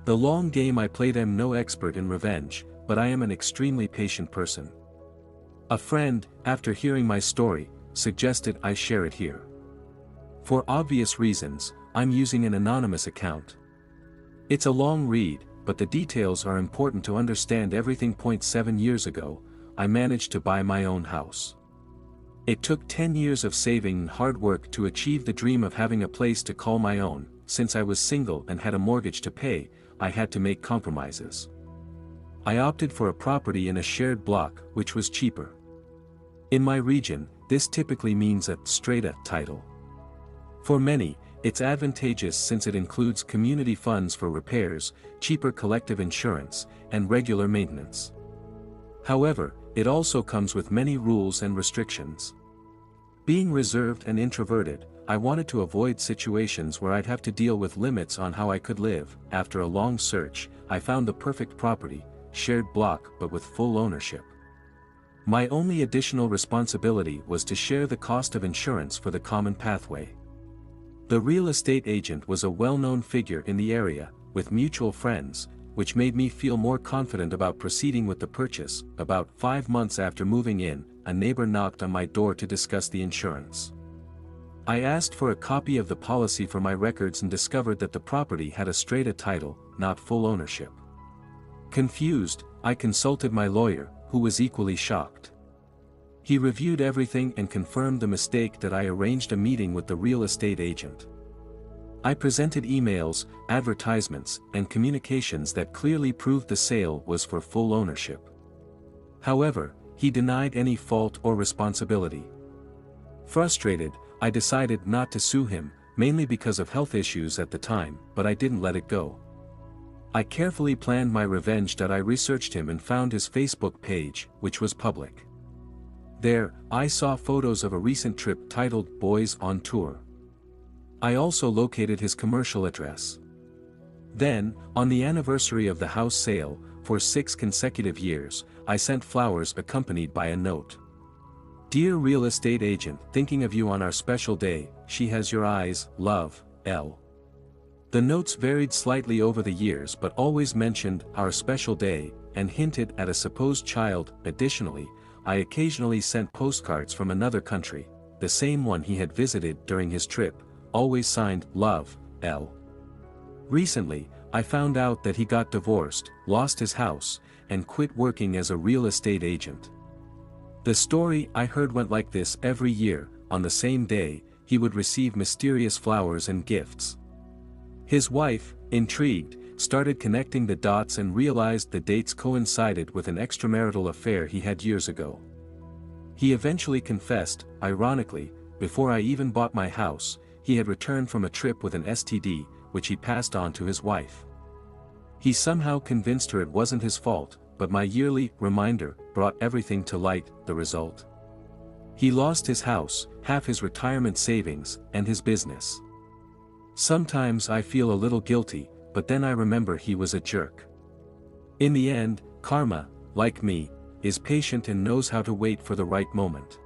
The long game I played. I'm no expert in revenge, but I am an extremely patient person. A friend, after hearing my story, suggested I share it here. For obvious reasons, I'm using an anonymous account. It's a long read, but the details are important to understand everything. 7 years ago, I managed to buy my own house. It took 10 years of saving and hard work to achieve the dream of having a place to call my own. Since I was single and had a mortgage to pay, I had to make compromises. I opted for a property in a shared block, which was cheaper. In my region, this typically means a straight-a title. For many, it's advantageous since it includes community funds for repairs, cheaper collective insurance, and regular maintenance. However, it also comes with many rules and restrictions. Being reserved and introverted, I wanted to avoid situations where I'd have to deal with limits on how I could live. After a long search, I found the perfect property, shared block but with full ownership. My only additional responsibility was to share the cost of insurance for the common pathway. The real estate agent was a well-known figure in the area, with mutual friends, which made me feel more confident about proceeding with the purchase. About 5 months after moving in, a neighbor knocked on my door to discuss the insurance. I asked for a copy of the policy for my records and discovered that the property had a straight-a title, not full ownership. Confused, I consulted my lawyer, who was equally shocked. He reviewed everything and confirmed the mistake that I arranged a meeting with the real estate agent. I presented emails, advertisements, and communications that clearly proved the sale was for full ownership. However, he denied any fault or responsibility. Frustrated, I decided not to sue him, mainly because of health issues at the time, but I didn't let it go. I carefully planned my revenge. I researched him and found his Facebook page, which was public. There, I saw photos of a recent trip titled Boys on Tour. I also located his commercial address. Then, on the anniversary of the house sale, for 6 consecutive years, I sent flowers accompanied by a note. "Dear real estate agent, thinking of you on our special day, she has your eyes, love, L." The notes varied slightly over the years but always mentioned our special day, and hinted at a supposed child. Additionally, I occasionally sent postcards from another country, the same one he had visited during his trip, always signed, Love, L. Recently, I found out that he got divorced, lost his house, and quit working as a real estate agent. The story I heard went like this: every year, on the same day, he would receive mysterious flowers and gifts. His wife, intrigued, started connecting the dots and realized the dates coincided with an extramarital affair he had years ago. He eventually confessed. Ironically, before I even bought my house, he had returned from a trip with an STD, which he passed on to his wife. He somehow convinced her it wasn't his fault, but my yearly reminder brought everything to light. The result? He lost his house, half his retirement savings, and his business. Sometimes I feel a little guilty, but then I remember he was a jerk. In the end, karma, like me, is patient and knows how to wait for the right moment.